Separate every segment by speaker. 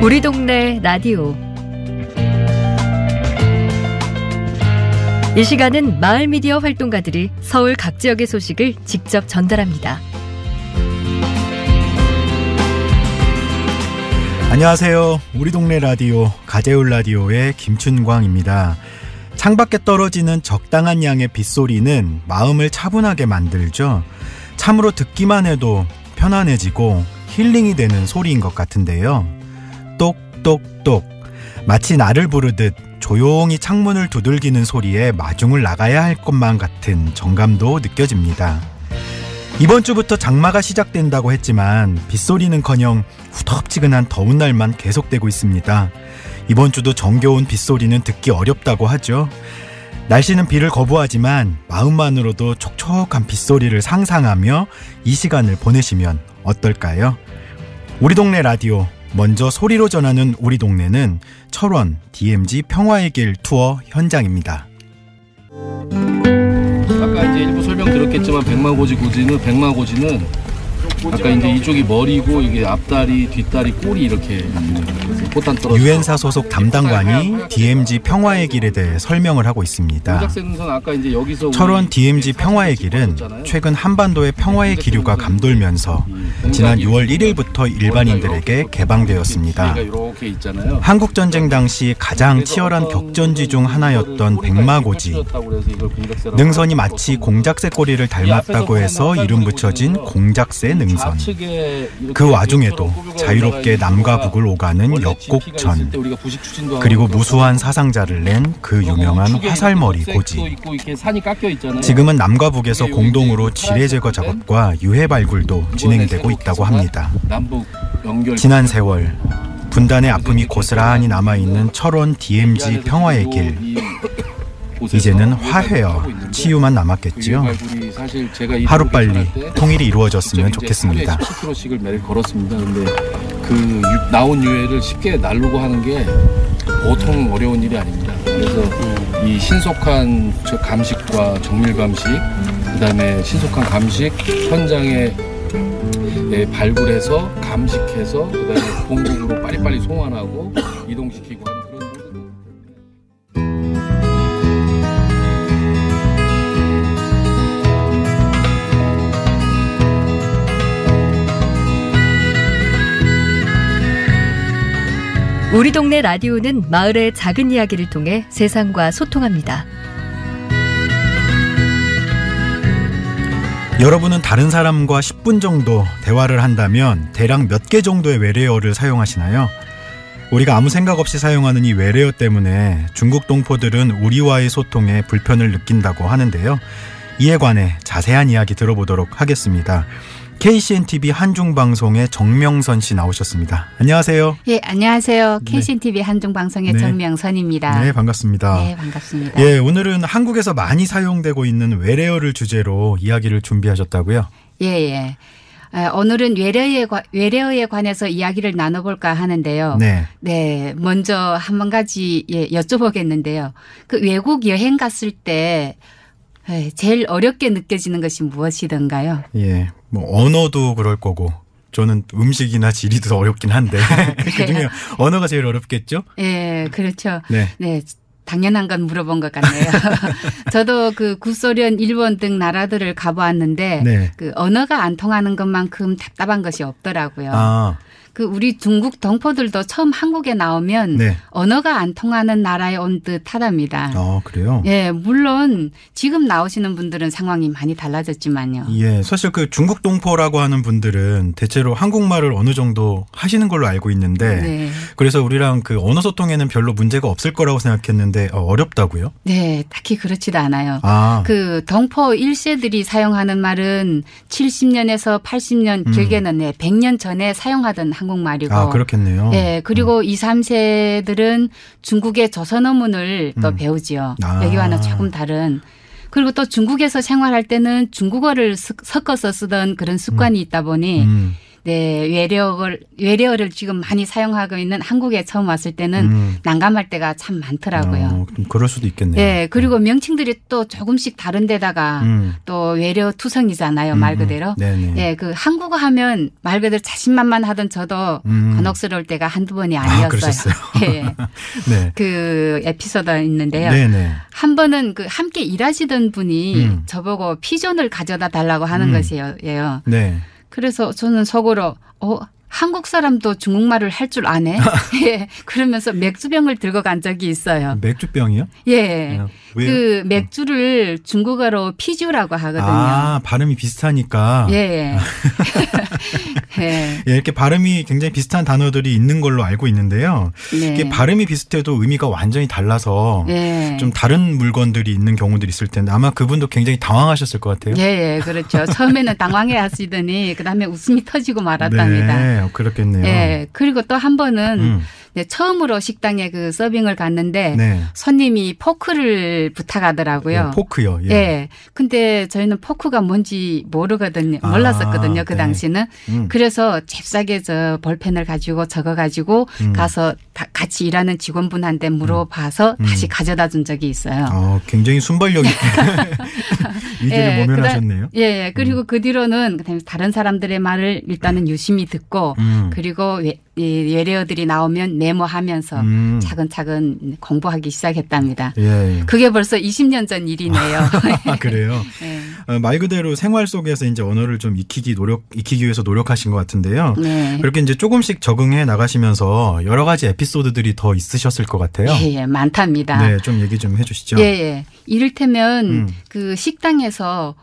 Speaker 1: 우리 동네 라디오. 이 시간은 마을 미디어 활동가들이 서울 각 지역의 소식을 직접 전달합니다.
Speaker 2: 안녕하세요. 우리 동네 라디오 가재울 라디오의 김춘광입니다. 창밖에 떨어지는 적당한 양의 빗소리는 마음을 차분하게 만들죠. 참으로 듣기만 해도 편안해지고 힐링이 되는 소리인 것 같은데요. 똑똑똑, 마치 나를 부르듯 조용히 창문을 두들기는 소리에 마중을 나가야 할 것만 같은 정감도 느껴집니다. 이번 주부터 장마가 시작된다고 했지만 빗소리는커녕 후덥지근한 더운 날만 계속되고 있습니다. 이번 주도 정겨운 빗소리는 듣기 어렵다고 하죠. 날씨는 비를 거부하지만 마음만으로도 촉촉한 빗소리를 상상하며 이 시간을 보내시면 어떨까요? 우리 동네 라디오, 먼저 소리로 전하는 우리 동네는 철원 DMZ 평화의 길 투어 현장입니다.
Speaker 3: 아까 이제 일부 설명 들었겠지만 백마고지는 아까 이제 이쪽이 머리고 이게 앞다리, 뒷다리, 꼬리 이렇게 포탄 떨어져.
Speaker 2: 유엔사 소속 담당관이 DMZ 평화의 길에 대해 설명을 하고 있습니다. 철원 DMZ 평화의 길은 최근 한반도의 평화의 기류가 감돌면서 지난 6월 1일부터 일반인들에게 개방되었습니다. 한국전쟁 당시 가장 치열한 격전지 중 하나였던 백마고지. 능선이 마치 공작새 꼬리를 닮았다고 해서 이름 붙여진 공작새 능선. 그 와중에도 자유롭게 남과 북을 오가는 역곡천, 그리고 무수한 사상자를 낸 그 유명한 화살머리 고지. 지금은 남과 북에서 공동으로 지뢰 제거 작업과 유해 발굴도 진행되고 있다고 합니다. 지난 세월 분단의 아픔이 고스란히 남아있는 철원 DMZ 평화의 길. 이제는 화해와 치유만 남았겠지요. 하루빨리 통일이 이루어졌으면 좋겠습니다.
Speaker 3: 10km씩을 매일 걸었습니다. 근데 그 나온 유해를 쉽게 날르고 하는 게 보통 어려운 일이 아닙니다. 그래서 이 신속한 감식과 정밀 감식, 그다음에 신속한 감식 현장에 발굴해서 감식해서 그다음에 본국으로 빨리빨리 송환하고 이동시키고 하는 그런 모든.
Speaker 1: 우리 동네 라디오는 마을의 작은 이야기를 통해 세상과 소통합니다.
Speaker 2: 여러분은 다른 사람과 10분 정도 대화를 한다면 대략 몇 개 정도의 외래어를 사용하시나요? 우리가 아무 생각 없이 사용하는 이 외래어 때문에 중국 동포들은 우리와의 소통에 불편을 느낀다고 하는데요. 이에 관해 자세한 이야기 들어보도록 하겠습니다. KCNTV 한중방송의 정명선 씨 나오셨습니다. 안녕하세요.
Speaker 4: 예, 안녕하세요. KCNTV 한중방송의 정명선입니다.
Speaker 2: 네, 반갑습니다.
Speaker 4: 네, 반갑습니다.
Speaker 2: 예, 오늘은 한국에서 많이 사용되고 있는 외래어를 주제로 이야기를 준비하셨다고요?
Speaker 4: 예. 오늘은 외래어에 관해서 이야기를 나눠볼까 하는데요. 네, 먼저 한 가지 여쭤보겠는데요. 그 외국 여행 갔을 때 제일 어렵게 느껴지는 것이 무엇이던가요?
Speaker 2: 예, 뭐 언어도 그럴 거고 저는 음식이나 지리도 어렵긴 한데 그중에 언어가 제일 어렵겠죠?
Speaker 4: 예, 그렇죠. 네, 당연한 건 물어본 것 같네요. 저도 그 구소련, 일본 등 나라들을 가보았는데 그 언어가 안 통하는 것만큼 답답한 것이 없더라고요. 그 우리 중국 동포들도 처음 한국에 나오면 언어가 안 통하는 나라에 온 듯하답니다.
Speaker 2: 그래요?
Speaker 4: 예, 물론 지금 나오시는 분들은 상황이 많이 달라졌지만요.
Speaker 2: 예, 사실 그 중국 동포라고 하는 분들은 대체로 한국말을 어느 정도 하시는 걸로 알고 있는데 그래서 우리랑 그 언어 소통에는 별로 문제가 없을 거라고 생각했는데 어렵다고요?
Speaker 4: 네, 딱히 그렇지도 않아요. 그 동포 1세들이 사용하는 말은 70년에서 80년 길게는 100년 전에 사용하던 한국말이고.
Speaker 2: 그렇겠네요.
Speaker 4: 네, 그리고 2, 3세들은 중국의 조선어문을 또 배우지요. 여기와는 조금 다른. 그리고 또 중국에서 생활할 때는 중국어를 섞어서 쓰던 그런 습관이 있다 보니 네, 외래어를 지금 많이 사용하고 있는 한국에 처음 왔을 때는 난감할 때가 참 많더라고요.
Speaker 2: 그럴 수도 있겠네요.
Speaker 4: 네, 그리고 명칭들이 또 조금씩 다른 데다가 또 외래어 투성이잖아요, 말 그대로. 네, 그 한국어 하면 말 그대로 자신만만하던 저도 곤혹스러울 때가 한두 번이 아니었어요.
Speaker 2: 그러셨어요.
Speaker 4: 네.
Speaker 2: 네.
Speaker 4: 그 에피소드 있는데요.
Speaker 2: 네네.
Speaker 4: 한 번은 그 함께 일하시던 분이 저보고 피존을 가져다 달라고 하는 것이에요.
Speaker 2: 네.
Speaker 4: 그래서 저는 속으로 한국 사람도 중국말을 할 줄 아네. 예. 그러면서 맥주병을 들고 간 적이 있어요.
Speaker 2: 맥주병이요?
Speaker 4: 예. 왜요? 그 맥주를 중국어로 피주라고 하거든요.
Speaker 2: 아, 발음이 비슷하니까.
Speaker 4: 예.
Speaker 2: 예. 이렇게 발음이 굉장히 비슷한 단어들이 있는 걸로 알고 있는데요. 네. 이게 발음이 비슷해도 의미가 완전히 달라서 좀 다른 물건들이 있는 경우들이 있을 텐데 아마 그분도 굉장히 당황하셨을 것 같아요.
Speaker 4: 예, 그렇죠. 처음에는 당황해 하시더니 그다음에 웃음이 터지고 말았답니다.
Speaker 2: 네, 그렇겠네요.
Speaker 4: 예. 그리고 또 한 번은 처음으로 식당에 그 서빙을 갔는데 손님이 포크를 부탁하더라고요.
Speaker 2: 포크요. 예.
Speaker 4: 예. 근데 저희는 포크가 뭔지 몰랐었거든요. 그 당시는. 그래서 잽싸게 저 볼펜을 가지고 적어가지고 가서 같이 일하는 직원분한테 물어봐서 다시 가져다 준 적이 있어요.
Speaker 2: 굉장히 순발력 있게 위기를 모면하셨네요.
Speaker 4: 예. 그리고 그 뒤로는 다른 사람들의 말을 일단은 유심히 듣고 그리고 외래어들이 나오면 메모하면서 차근차근 공부하기 시작했답니다.
Speaker 2: 예.
Speaker 4: 그게 벌써 20년 전 일이네요.
Speaker 2: 그래요. 네. 말 그대로 생활 속에서 이제 언어를 좀 익히기 위해서 노력하신 것 같은데요. 네. 그렇게 이제 조금씩 적응해 나가시면서 여러 가지 에피소드들이 더 있으셨을 것 같아요.
Speaker 4: 예, 많답니다.
Speaker 2: 네, 좀 얘기 좀 해주시죠.
Speaker 4: 예. 이를테면 그 식당에서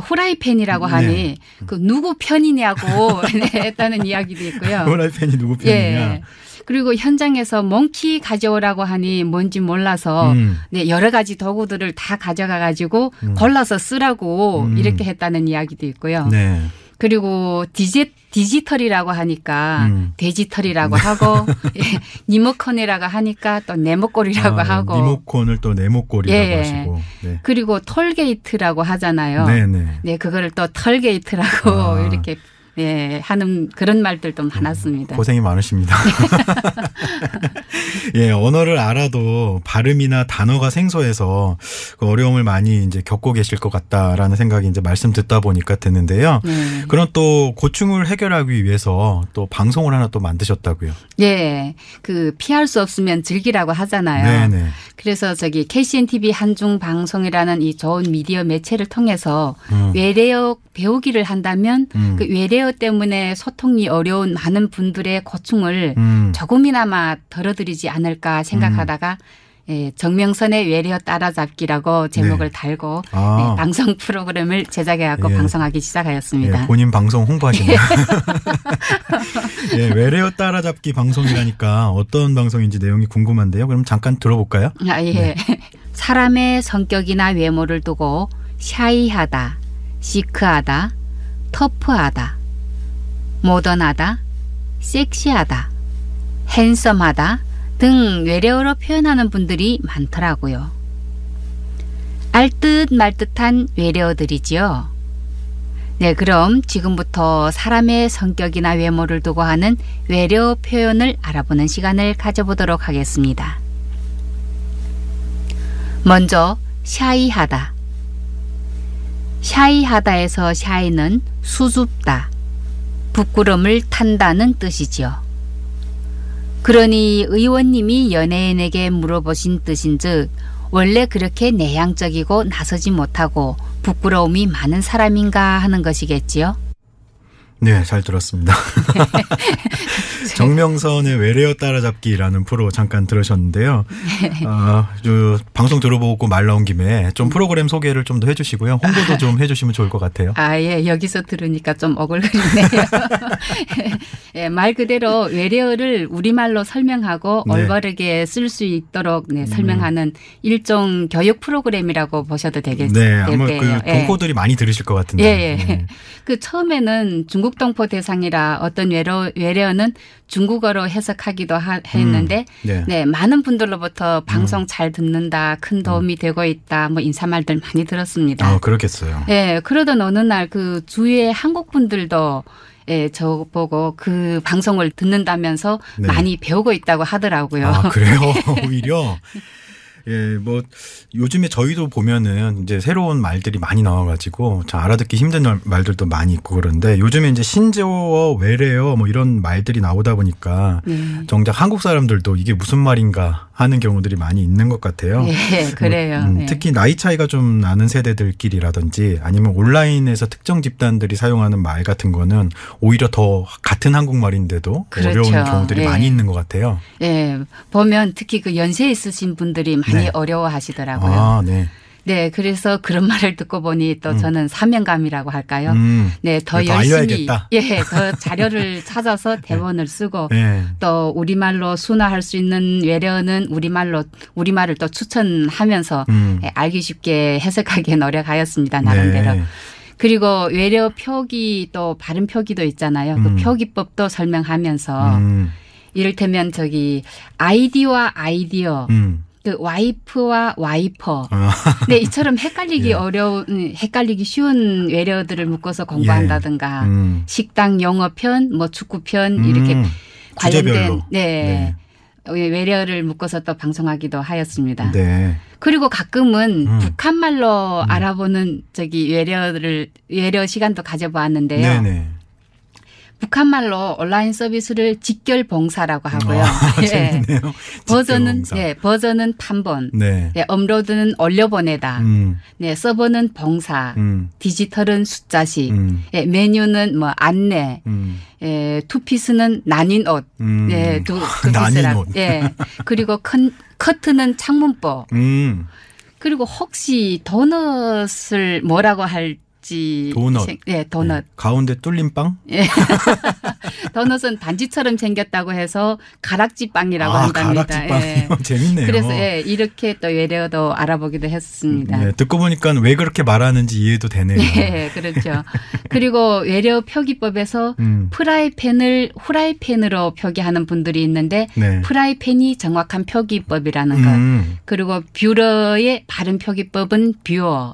Speaker 4: 후라이팬이라고 하니 그 누구 편이냐고 했다는 이야기도 있고요.
Speaker 2: 후라이팬이 누구 편이냐.
Speaker 4: 예. 그리고 현장에서 몽키 가져오라고 하니 뭔지 몰라서 여러 가지 도구들을 다 가져가 가지고 골라서 쓰라고 이렇게 했다는 이야기도 있고요.
Speaker 2: 네.
Speaker 4: 그리고 디지털이라고 하니까 돼지털이라고 하고 리모컨이라고 하니까 또 네모꼴이라고 하고
Speaker 2: 리모컨을 또 네모꼴이라고 하시고 네.
Speaker 4: 그리고 톨게이트라고 하잖아요. 네, 그거를 또 털게이트라고 이렇게 하는 그런 말들도 많았습니다.
Speaker 2: 고생이 많으십니다. 예, 언어를 알아도 발음이나 단어가 생소해서 그 어려움을 많이 이제 겪고 계실 것 같다라는 생각이 이제 말씀 듣다 보니까 됐는데요. 그런 또 고충을 해결하기 위해서 또 방송을 하나 또 만드셨다고요.
Speaker 4: 예, 그 피할 수 없으면 즐기라고 하잖아요. 네네. 그래서 저기 KCN TV 한중 방송이라는 이 좋은 미디어 매체를 통해서 외래어 배우기를 한다면 그 외래어 때문에 소통이 어려운 많은 분들의 고충을 조금이나마 덜어드리지 않을까 생각하다가 정명선의 외래어 따라잡기라고 제목을 달고 방송 프로그램을 제작해갖고 방송하기 시작하였습니다.
Speaker 2: 본인 방송 홍보하시네요. 외래어 따라잡기 방송이라니까 어떤 방송인지 내용이 궁금한데요. 그럼 잠깐 들어볼까요?
Speaker 4: 네. 사람의 성격이나 외모를 두고 샤이하다, 시크하다, 터프하다, 모던하다, 섹시하다, 핸섬하다 등 외래어로 표현하는 분들이 많더라고요. 알듯 말듯한 외래어들이지요. 네, 그럼 지금부터 사람의 성격이나 외모를 두고 하는 외래어 표현을 알아보는 시간을 가져보도록 하겠습니다. 먼저 샤이하다. 샤이하다에서 샤이는 수줍다, 부끄럼을 탄다는 뜻이지요. 그러니 의원님이 연예인에게 물어보신 뜻인즉 원래 그렇게 내향적이고 나서지 못하고 부끄러움이 많은 사람인가 하는 것이겠지요.
Speaker 2: 네, 잘 들었습니다. 정명선의 외래어 따라잡기라는 프로 잠깐 들으셨는데요. 방송 들어보고 말 나온 김에 좀 프로그램 소개를 좀 더 해주시고요. 홍보도 좀 해주시면 좋을 것 같아요.
Speaker 4: 여기서 들으니까 좀 어글거리네요. 말 그대로 외래어를 우리말로 설명하고 올바르게 쓸 수 있도록 설명하는 일종 교육 프로그램이라고 보셔도 되겠어요.
Speaker 2: 네, 아마 그 동포들이 많이 들으실 것 같은데.
Speaker 4: 그 처음에는 중국 중국동포 대상이라 어떤 외래어는 중국어로 해석하기도 했는데 네, 많은 분들로부터 방송 잘 듣는다, 큰 도움이 되고 있다, 뭐 인사말들 많이 들었습니다.
Speaker 2: 그렇겠어요.
Speaker 4: 네, 그러던 어느 날 그 주위의 한국 분들도 저보고 그 방송을 듣는다면서
Speaker 2: 네.
Speaker 4: 많이 배우고 있다고 하더라고요.
Speaker 2: 그래요? 오히려? 예, 뭐 요즘에 저희도 보면은 이제 새로운 말들이 많이 나와가지고 참 알아듣기 힘든 말들도 많이 있고 그런데 요즘에 이제 신조어, 외래어 뭐 이런 말들이 나오다 보니까 정작 한국 사람들도 이게 무슨 말인가 하는 경우들이 많이 있는 것 같아요.
Speaker 4: 네, 그래요.
Speaker 2: 특히 나이 차이가 좀 나는 세대들끼리라든지 아니면 온라인에서 특정 집단들이 사용하는 말 같은 거는 오히려 더 같은 한국말인데도 그렇죠. 어려운 경우들이 많이 있는 것 같아요.
Speaker 4: 네, 보면 특히 그 연세 있으신 분들이 많이 어려워하시더라고요. 네, 그래서 그런 말을 듣고 보니 또 저는 사명감이라고 할까요? 네, 더 열심히,
Speaker 2: 알려야겠다.
Speaker 4: 더 자료를 찾아서 대본을 쓰고 또 우리말로 순화할 수 있는 외래어는 우리말을 또 추천하면서 알기 쉽게 해석하기에 노력하였습니다. 나름대로. 그리고 외래어 표기 또 발음 표기도 있잖아요. 그 표기법도 설명하면서 이를테면 아이디와 아이디어. 그 와이프와 와이퍼. 네, 이처럼 헷갈리기 쉬운 외래어들을 묶어서 공부한다든가 식당 영어편, 뭐 축구편 이렇게 관련된 외래어를 묶어서 또 방송하기도 하였습니다. 그리고 가끔은 북한말로 알아보는 외래어 시간도 가져보았는데요. 북한말로 온라인 서비스를 직결봉사라고 하고요.
Speaker 2: 재밌네요.
Speaker 4: 버전은 판본, 업로드는 올려보내다, 서버는 봉사, 디지털은 숫자식, 메뉴는 뭐 안내, 투피스는 나뉜 옷,
Speaker 2: 나뉜 옷.
Speaker 4: 그리고 커트는 창문법. 그리고 혹시 도넛을 뭐라고 할지
Speaker 2: 도넛.
Speaker 4: 도넛.
Speaker 2: 가운데 뚫린 빵?
Speaker 4: 도넛은 단지처럼 생겼다고 해서 가락지 빵이라고 한답니다.
Speaker 2: 가락지 빵. 재밌네요.
Speaker 4: 그래서 이렇게 또 외래어도 알아보기도 했었습니다.
Speaker 2: 듣고 보니까 왜 그렇게 말하는지 이해도 되네요.
Speaker 4: 그렇죠. 그리고 외래어 표기법에서 프라이팬을 후라이팬으로 표기하는 분들이 있는데 프라이팬이 정확한 표기법이라는 것. 그리고 뷰러의 발음 표기법은 뷰어.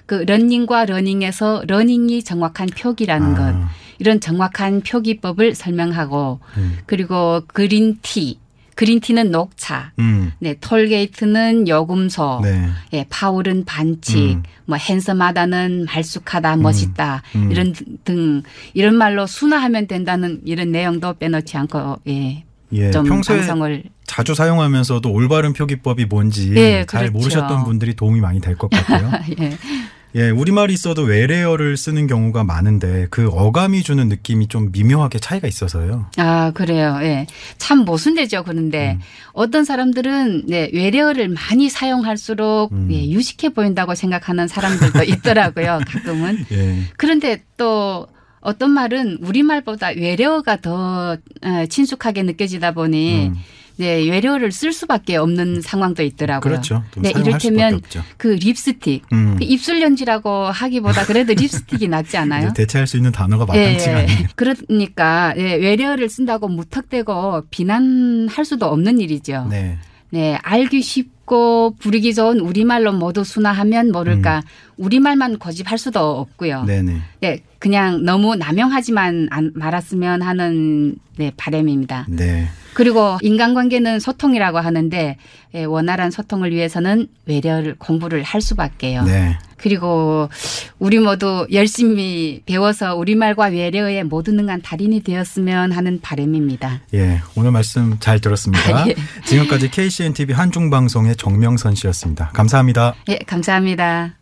Speaker 4: 그 러닝과 러닝에서 러닝이 정확한 표기라는 것. 이런 정확한 표기법을 설명하고 그리고 그린티는 녹차, 톨게이트는 요금소, 파울은 반칙, 뭐 핸섬하다는 말쑥하다, 멋있다 이런 말로 순화하면 된다는 이런 내용도 빼놓지 않고 좀
Speaker 2: 평소에
Speaker 4: 방송을
Speaker 2: 자주 사용하면서도 올바른 표기법이 뭔지 잘 모르셨던 분들이 도움이 많이 될 것 같고요. 우리말이 있어도 외래어를 쓰는 경우가 많은데 그 어감이 주는 느낌이 좀 미묘하게 차이가 있어서요.
Speaker 4: 그래요. 참 모순되죠. 그런데 어떤 사람들은 외래어를 많이 사용할수록 유식해 보인다고 생각하는 사람들도 있더라고요. 가끔은. 그런데 또 어떤 말은 우리말보다 외래어가 더 친숙하게 느껴지다 보니 외래어를 쓸 수밖에 없는 상황도 있더라고요.
Speaker 2: 그렇죠.
Speaker 4: 이를테면 그 립스틱. 그 입술 연지라고 하기보다 그래도 립스틱이 낫지 않아요?
Speaker 2: 대체할 수 있는 단어가 마땅치가 않네요.
Speaker 4: 그러니까 외래어를 쓴다고 무턱대고 비난할 수도 없는 일이죠. 알기 쉽고 부르기 좋은 우리말로 모두 순화하면 모를까 우리말만 고집할 수도 없고요. 그냥 너무 남용하지만 말았으면 하는 바람입니다. 그리고 인간관계는 소통이라고 하는데 원활한 소통을 위해서는 외래어를 공부를 할 수밖에요. 그리고 우리 모두 열심히 배워서 우리말과 외래어의 모두 능한 달인이 되었으면 하는 바람입니다.
Speaker 2: 오늘 말씀 잘 들었습니다. 지금까지 KCNTV 한중방송의 정명선 씨였습니다. 감사합니다.
Speaker 4: 감사합니다.